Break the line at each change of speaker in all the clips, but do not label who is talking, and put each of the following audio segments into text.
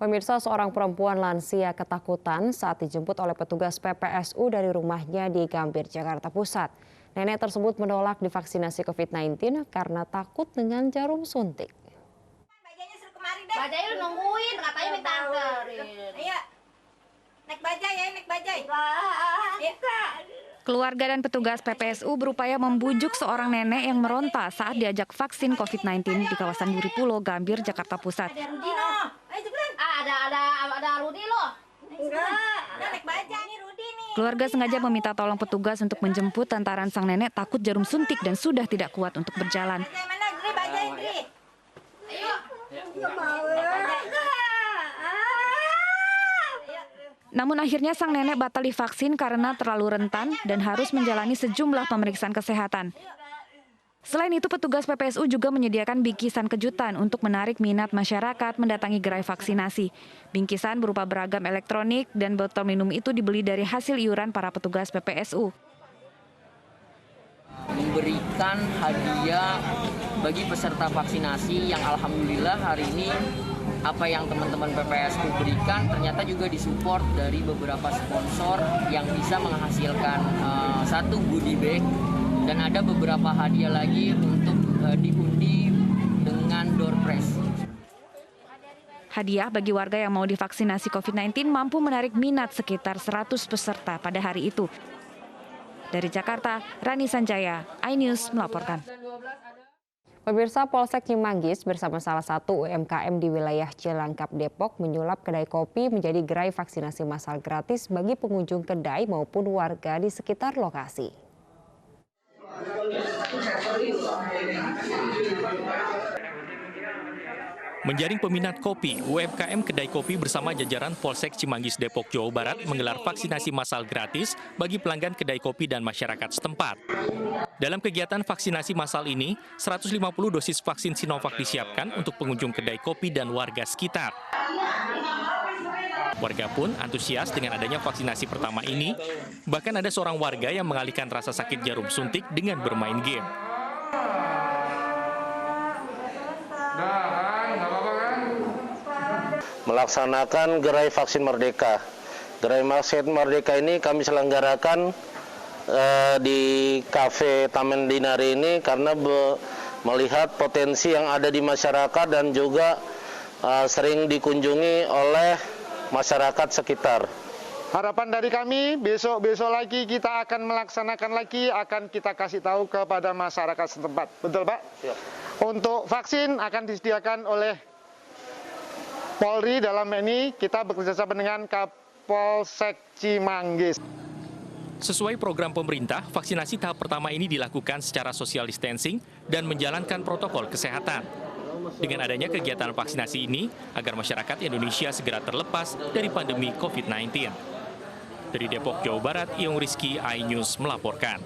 Pemirsa, seorang perempuan lansia ketakutan saat dijemput oleh petugas PPSU dari rumahnya di Gambir, Jakarta Pusat. Nenek tersebut menolak divaksinasi COVID-19 karena takut dengan jarum suntik.
Bajai lu nungguin, katanya minta anterin. Ayo, naik bajai ya, naik bajai.
Keluarga dan petugas PPSU berupaya membujuk seorang nenek yang meronta saat diajak vaksin COVID-19 di kawasan Duripulo, Gambir, Jakarta Pusat.
Ada Rudi loh. Ayo cepetan. Ada Rudi loh. Enggak, naik bajai nih Rudi nih.
Keluarga sengaja meminta tolong petugas untuk menjemput lantaran sang nenek takut jarum suntik dan sudah tidak kuat untuk berjalan.
Bajai mana, Dri? Bajai, Dri. Ayo. Enggak mau.
Namun akhirnya sang nenek batal divaksin karena terlalu rentan dan harus menjalani sejumlah pemeriksaan kesehatan. Selain itu, petugas PPSU juga menyediakan bingkisan kejutan untuk menarik minat masyarakat mendatangi gerai vaksinasi. Bingkisan berupa beragam elektronik dan botol minum itu dibeli dari hasil iuran para petugas PPSU.
Memberikan hadiah bagi peserta vaksinasi yang alhamdulillah hari ini apa yang teman-teman PPSU berikan ternyata juga disupport dari beberapa sponsor yang bisa menghasilkan satu goodie bag dan ada beberapa hadiah lagi untuk diundi dengan door prize.
Hadiah bagi warga yang mau divaksinasi COVID-19 mampu menarik minat sekitar 100 peserta pada hari itu. Dari Jakarta, Rani Sanjaya, iNews melaporkan.
Pemirsa, Polsek Cimanggis bersama salah satu UMKM di wilayah Cilangkap, Depok menyulap kedai kopi menjadi gerai vaksinasi massal gratis bagi pengunjung kedai maupun warga di sekitar lokasi.
Menjaring peminat kopi, UMKM Kedai Kopi bersama jajaran Polsek Cimanggis Depok, Jawa Barat menggelar vaksinasi massal gratis bagi pelanggan kedai kopi dan masyarakat setempat. Dalam kegiatan vaksinasi massal ini, 150 dosis vaksin Sinovac disiapkan untuk pengunjung kedai kopi dan warga sekitar. Warga pun antusias dengan adanya vaksinasi pertama ini, bahkan ada seorang warga yang mengalihkan rasa sakit jarum suntik dengan bermain game.
Melaksanakan gerai vaksin Merdeka. Gerai vaksin Merdeka ini kami selenggarakan di Cafe Taman Dinari ini karena melihat potensi yang ada di masyarakat dan juga sering dikunjungi oleh masyarakat sekitar.
Harapan dari kami, besok-besok lagi kita akan melaksanakan lagi, akan kita kasih tahu kepada masyarakat setempat. Betul, Pak? Ya. Untuk vaksin akan disediakan oleh Polri, dalam ini kita bekerjasama dengan Kapolsek Cimanggis.
Sesuai program pemerintah, vaksinasi tahap pertama ini dilakukan secara social distancing dan menjalankan protokol kesehatan. Dengan adanya kegiatan vaksinasi ini, agar masyarakat Indonesia segera terlepas dari pandemi COVID-19. Dari Depok, Jawa Barat, Iung Rizky, iNews melaporkan.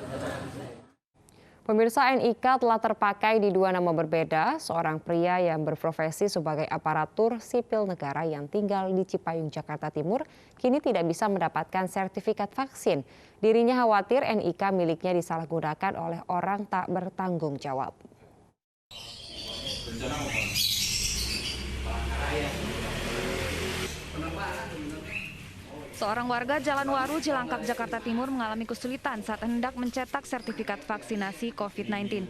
Pemirsa, NIK telah terpakai di dua nama berbeda. Seorang pria yang berprofesi sebagai aparatur sipil negara yang tinggal di Cipayung, Jakarta Timur, kini tidak bisa mendapatkan sertifikat vaksin. Dirinya khawatir NIK miliknya disalahgunakan oleh orang tak bertanggung jawab.
Seorang warga Jalan Waru, Cilangkap, Jakarta Timur mengalami kesulitan saat hendak mencetak sertifikat vaksinasi COVID-19.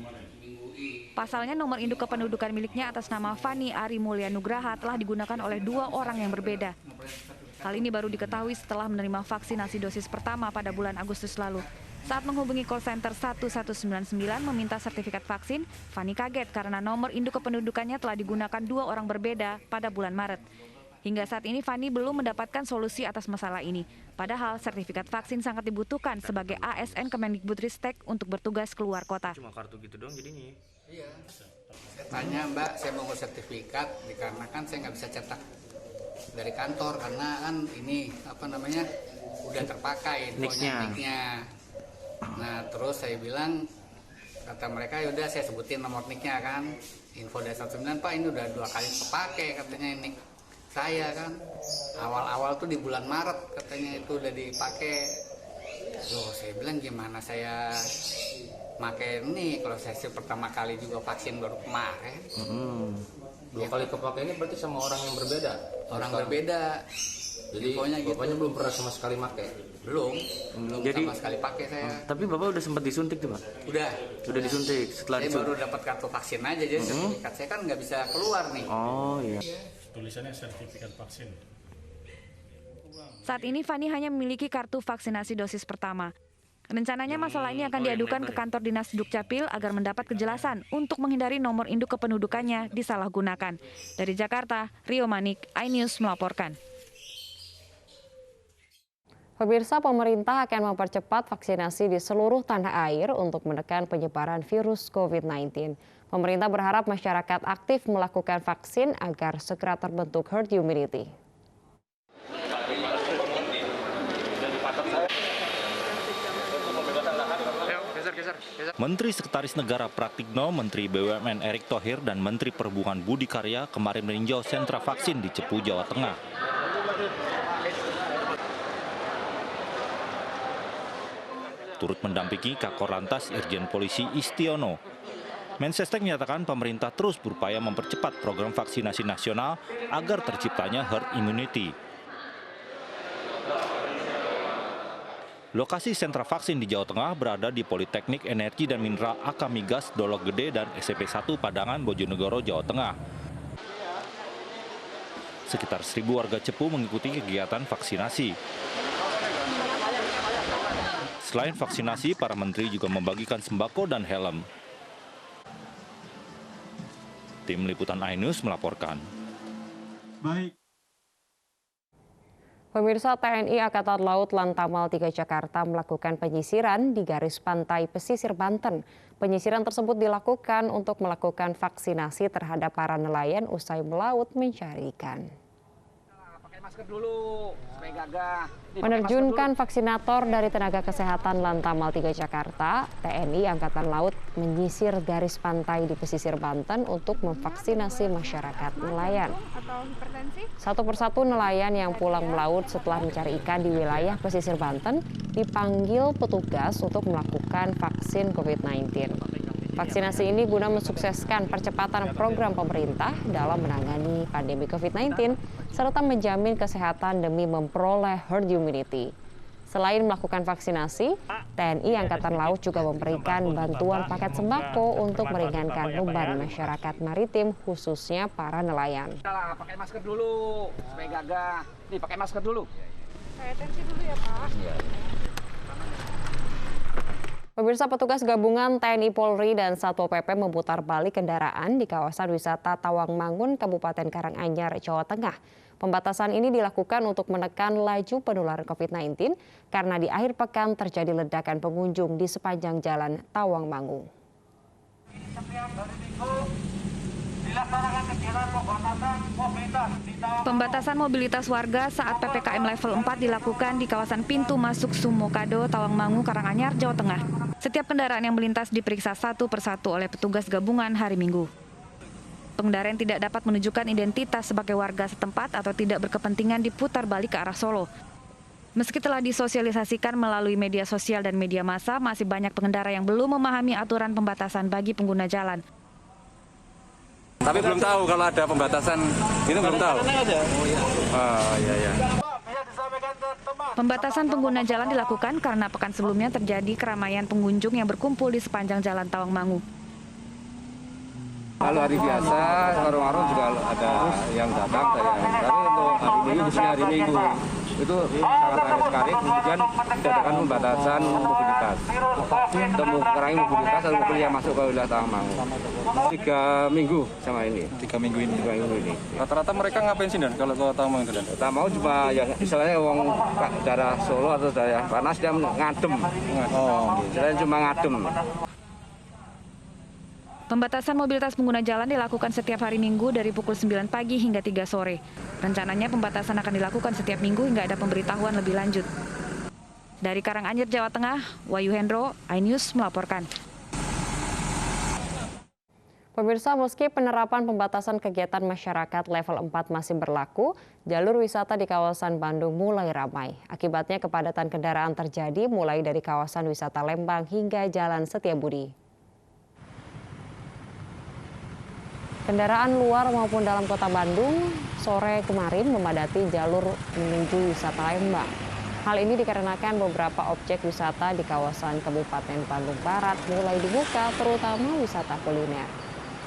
Pasalnya nomor induk kependudukan miliknya atas nama Fani Ari Mulya Nugraha telah digunakan oleh dua orang yang berbeda. Hal ini baru diketahui setelah menerima vaksinasi dosis pertama pada bulan Agustus lalu. Saat menghubungi call center 1199 meminta sertifikat vaksin, Fani kaget karena nomor induk kependudukannya telah digunakan dua orang berbeda pada bulan Maret. Hingga saat ini Fani belum mendapatkan solusi atas masalah ini. Padahal sertifikat vaksin sangat dibutuhkan sebagai ASN Kemendikbudristek untuk bertugas keluar kota.
Cuma kartu gitu doang jadinya.
Iya. Saya tanya, Mbak, saya mau sertifikat dikarenakan saya nggak bisa cetak dari kantor karena kan ini udah terpakai nicknya. Nah terus saya bilang, kata mereka yaudah saya sebutin nomor nicknya kan, info dari 19 Pak, ini udah 2 kali terpakai katanya nick saya kan, awal-awal tuh di bulan Maret katanya itu udah dipakai. Loh, saya bilang gimana saya pakai ini kalau saya pertama kali juga vaksin baru kemarin.
2 kali kepakai ini berarti sama orang yang berbeda?
Orang berbeda.
Jadi bapaknya belum pernah sama sekali pakai?
Belum
Jadi,
sama sekali pakai saya.
Tapi Bapak udah sempat disuntik tuh Pak?
Udah
disuntik. Setelah
saya baru dapat kartu vaksin aja, jadi sertifikat saya kan nggak bisa keluar nih.
Oh iya.
Tulisannya sertifikat vaksin.
Saat ini Fani hanya memiliki kartu vaksinasi dosis pertama. Rencananya masalah ini akan diadukan ke kantor dinas Dukcapil agar mendapat kejelasan untuk menghindari nomor induk kependudukannya disalahgunakan. Dari Jakarta, Rio Manik, iNews melaporkan.
Pemirsa, pemerintah akan mempercepat vaksinasi di seluruh tanah air untuk menekan penyebaran virus COVID-19. Pemerintah berharap masyarakat aktif melakukan vaksin agar segera terbentuk herd immunity.
Menteri Sekretaris Negara Pratikno, Menteri BUMN Erick Thohir, dan Menteri Perhubungan Budi Karya kemarin meninjau sentra vaksin di Cepu, Jawa Tengah. Turut mendampingi Kakor Lantas Irjen Polisi Istiono. Mensesnek menyatakan pemerintah terus berupaya mempercepat program vaksinasi nasional agar terciptanya herd immunity. Lokasi sentra vaksin di Jawa Tengah berada di Politeknik Energi dan Mineral AK Migas Dolok Gede dan SMP1 Padangan, Bojonegoro, Jawa Tengah. Sekitar 1.000 warga Cepu mengikuti kegiatan vaksinasi. Selain vaksinasi, para menteri juga membagikan sembako dan helm. Tim Liputan iNews melaporkan.
Baik.
Pemirsa, TNI Angkatan Laut Lantamal 3 Jakarta melakukan penyisiran di garis pantai pesisir Banten. Penyisiran tersebut dilakukan untuk melakukan vaksinasi terhadap para nelayan usai melaut mencari ikan.
Pakai masker dulu, supaya gagah.
Menerjunkan vaksinator dari Tenaga Kesehatan Lantamal 3 Jakarta, TNI Angkatan Laut menyisir garis pantai di pesisir Banten untuk memvaksinasi masyarakat nelayan. Satu persatu nelayan yang pulang melaut setelah mencari ikan di wilayah pesisir Banten dipanggil petugas untuk melakukan vaksin COVID-19. Vaksinasi ini guna mensukseskan percepatan program pemerintah dalam menangani pandemi COVID-19 serta menjamin kesehatan demi memperoleh herd immunity. Selain melakukan vaksinasi, TNI Angkatan Laut juga memberikan bantuan paket sembako untuk meringankan beban masyarakat maritim, khususnya para nelayan.
Pakai masker dulu, supaya gagah. Nih, pakai masker dulu.
Saya atensi dulu ya, Pak.
Pemirsa, petugas gabungan TNI Polri dan Satpol PP memutar balik kendaraan di kawasan wisata Tawangmangun, Kabupaten Karanganyar, Jawa Tengah. Pembatasan ini dilakukan untuk menekan laju penularan COVID-19 karena di akhir pekan terjadi ledakan pengunjung di sepanjang jalan Tawangmangun.
Pembatasan mobilitas warga saat PPKM level 4 dilakukan di kawasan pintu masuk Sumokado, Tawangmangu, Karanganyar, Jawa Tengah. Setiap kendaraan yang melintas diperiksa satu persatu oleh petugas gabungan hari Minggu. Pengendara yang tidak dapat menunjukkan identitas sebagai warga setempat atau tidak berkepentingan diputar balik ke arah Solo. Meski telah disosialisasikan melalui media sosial dan media massa, masih banyak pengendara yang belum memahami aturan pembatasan bagi pengguna jalan.
Tapi belum tahu kalau ada pembatasan, ini belum tahu. Oh, iya.
Pembatasan pengguna jalan dilakukan karena pekan sebelumnya terjadi keramaian pengunjung yang berkumpul di sepanjang jalan Tawangmangu.
Kalau hari biasa, warung-warung juga ada yang datang, tapi untuk hari Minggu, khususnya hari Minggu, itu sangat ramai sekali, kemudian diadakan pembatasan mobilitas. Untuk mengurangi mobilitas atau mobil yang masuk ke wilayah Tawangmangu. 3 minggu sama ini.
3 minggu ini?
3 minggu ini.
Rata-rata mereka ngapain sih, Dan, kalau ke Tawangmangu?
Tawangmangu cuma, ya istilahnya orang daerah Solo atau daerah panas, dia ngadem. Oh, istilahnya cuma ngadem.
Pembatasan mobilitas pengguna jalan dilakukan setiap hari Minggu dari pukul 9 pagi hingga 3 sore. Rencananya pembatasan akan dilakukan setiap minggu hingga ada pemberitahuan lebih lanjut. Dari Karanganyar, Jawa Tengah, Wahyu Hendro, iNews melaporkan.
Pemirsa, meski penerapan pembatasan kegiatan masyarakat level 4 masih berlaku, jalur wisata di kawasan Bandung mulai ramai. Akibatnya kepadatan kendaraan terjadi mulai dari kawasan wisata Lembang hingga Jalan Setiabudi. Kendaraan luar maupun dalam kota Bandung sore kemarin memadati jalur menuju wisata Lembang. Hal ini dikarenakan beberapa objek wisata di kawasan Kabupaten Bandung Barat mulai dibuka, terutama wisata kuliner.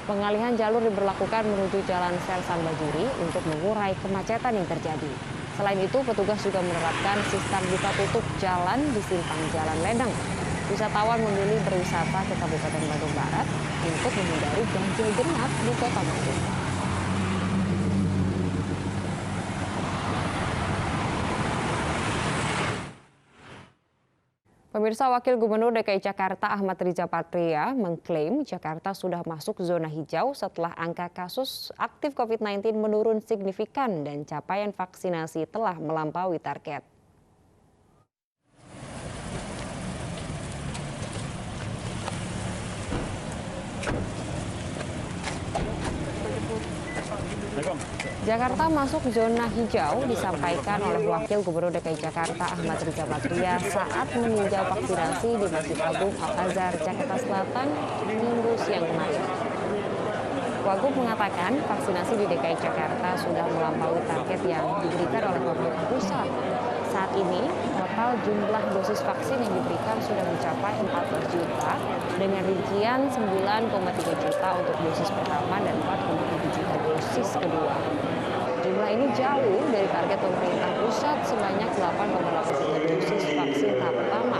Pengalihan jalur diberlakukan menuju Jalan Sersan Bajuri untuk mengurai kemacetan yang terjadi. Selain itu, petugas juga menerapkan sistem buka tutup jalan di simpang Jalan Ledeng. Wisatawan memilih berwisata ke Kabupaten Bandung Barat untuk menghindari ganjil genap di Kota Bandung. Pemirsa, Wakil Gubernur DKI Jakarta Ahmad Riza Patria mengklaim Jakarta sudah masuk zona hijau setelah angka kasus aktif COVID-19 menurun signifikan dan capaian vaksinasi telah melampaui target. Jakarta masuk zona hijau disampaikan oleh Wakil Gubernur DKI Jakarta Ahmad Riza Patria saat meninjau vaksinasi di Masjid Agung Al-Azhar, Jakarta Selatan, Minggu siang kemarin. Wagub mengatakan vaksinasi di DKI Jakarta sudah melampaui target yang diberikan oleh pemerintah pusat. Saat ini, total jumlah dosis vaksin yang diberikan sudah mencapai 14 juta dengan rincian 9,3 juta untuk dosis pertama dan 4,7 juta dosis kedua. Jumlah ini jauh dari target pemerintah pusat sebanyak 8,8 juta dosis vaksin tahap pertama.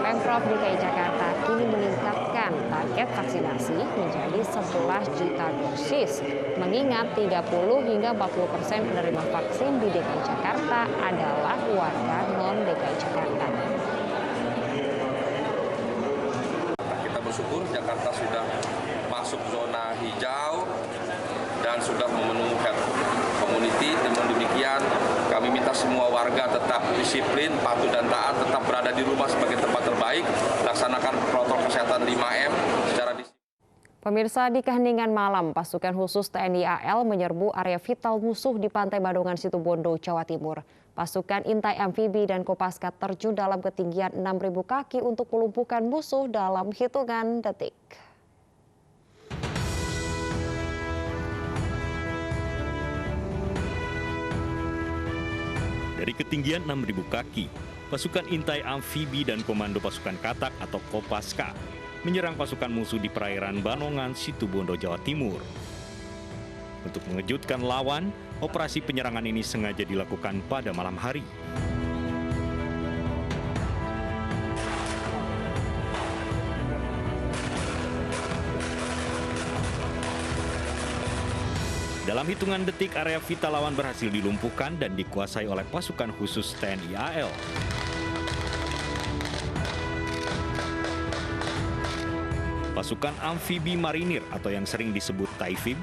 Pemprov DKI Jakarta kini meningkatkan target vaksinasi menjadi 11 juta dosis. Mengingat 30 hingga 40% penerima vaksin di DKI Jakarta adalah warga non-DKI Jakarta.
Kita bersyukur Jakarta sudah masuk zona hijau dan sudah memenuhi herd immunity. Dengan demikian kami minta semua warga tetap disiplin, patuh dan taat, tetap berada di rumah sebagai tempat terbaik, laksanakan protokol kesehatan 5M secara disiplin.
Pemirsa, di keheningan malam, pasukan khusus TNI AL menyerbu area vital musuh di Pantai Badungan, Situbondo, Jawa Timur. Pasukan intai amfibi dan Kopaska terjun dalam ketinggian 6.000 kaki untuk melumpuhkan musuh dalam hitungan detik.
Dari ketinggian 6.000 kaki, pasukan intai amfibi dan komando pasukan katak atau Kopaska menyerang pasukan musuh di perairan Banongan, Situbondo, Jawa Timur. Untuk mengejutkan lawan, operasi penyerangan ini sengaja dilakukan pada malam hari. Dalam hitungan detik, area vital lawan berhasil dilumpuhkan dan dikuasai oleh pasukan khusus TNI AL. Pasukan amfibi marinir atau yang sering disebut Taifib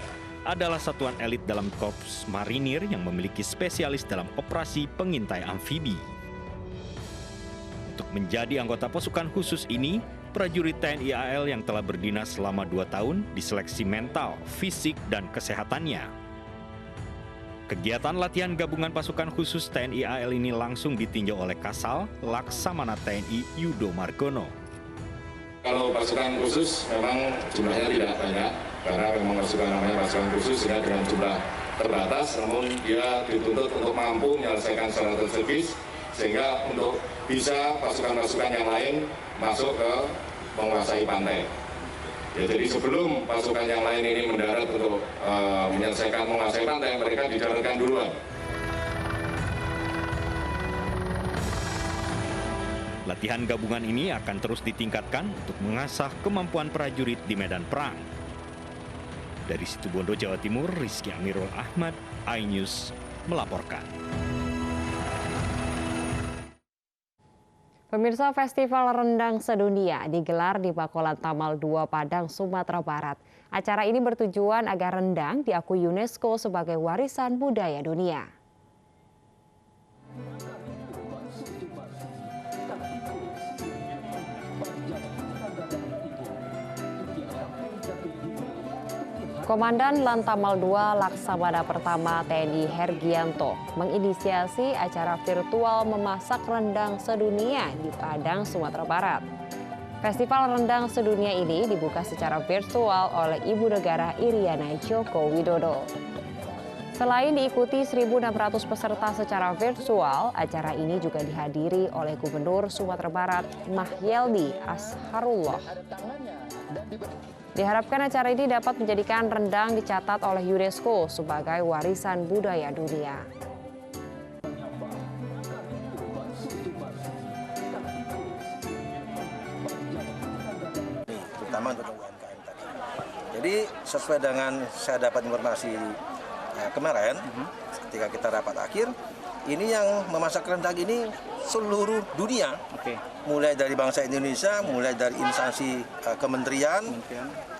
adalah satuan elit dalam Korps Marinir yang memiliki spesialis dalam operasi pengintai amfibi. Untuk menjadi anggota pasukan khusus ini, prajurit TNI AL yang telah berdinas selama 2 tahun diseleksi mental, fisik, dan kesehatannya. Kegiatan latihan gabungan pasukan khusus TNI AL ini langsung ditinjau oleh Kasal Laksamana TNI Yudo Margono.
Kalau pasukan khusus memang jumlahnya tidak banyak, karena memang pasukan khusus dengan jumlah terbatas, namun dia dituntut untuk mampu menyelesaikan syarat servis, sehingga untuk bisa pasukan-pasukan yang lain masuk ke menguasai pantai. Ya, jadi sebelum pasukan yang lain ini mendarat untuk menguasai pantai, mereka didaratkan duluan.
Latihan gabungan ini akan terus ditingkatkan untuk mengasah kemampuan prajurit di medan perang. Dari Situbondo, Jawa Timur, Rizky Amirul Ahmad, iNews melaporkan.
Pemirsa, Festival Rendang Sedunia digelar di Bakolan Tamal 2 Padang, Sumatera Barat. Acara ini bertujuan agar rendang diakui UNESCO sebagai warisan budaya dunia. Komandan Lantamal 2 Laksamana Pertama TNI Hergianto menginisiasi acara virtual memasak rendang sedunia di Padang, Sumatera Barat. Festival rendang sedunia ini dibuka secara virtual oleh Ibu Negara Iriana Joko Widodo. Selain diikuti 1.600 peserta secara virtual, acara ini juga dihadiri oleh Gubernur Sumatera Barat Mahyeldi Asharullah. Diharapkan acara ini dapat menjadikan rendang dicatat oleh UNESCO sebagai warisan budaya dunia.
Terutama untuk UMKM tadi. Jadi sesuai dengan saya dapat informasi kemarin, ketika kita rapat akhir, ini yang memasak rendang ini seluruh dunia, mulai dari bangsa Indonesia, mulai dari instansi kementerian,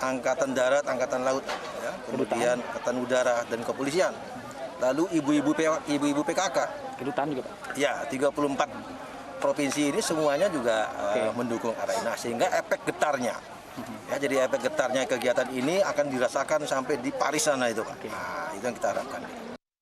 angkatan darat, angkatan laut, ya, kemudian angkatan udara dan kepolisian, lalu ibu-ibu PKK, kedutaan juga Pak. Ya, 34 provinsi ini semuanya juga mendukung arah ini, sehingga efek getarnya. Ya, jadi efek getarnya kegiatan ini akan dirasakan sampai di Paris sana itu, Pak. Nah, itu yang kita harapkan.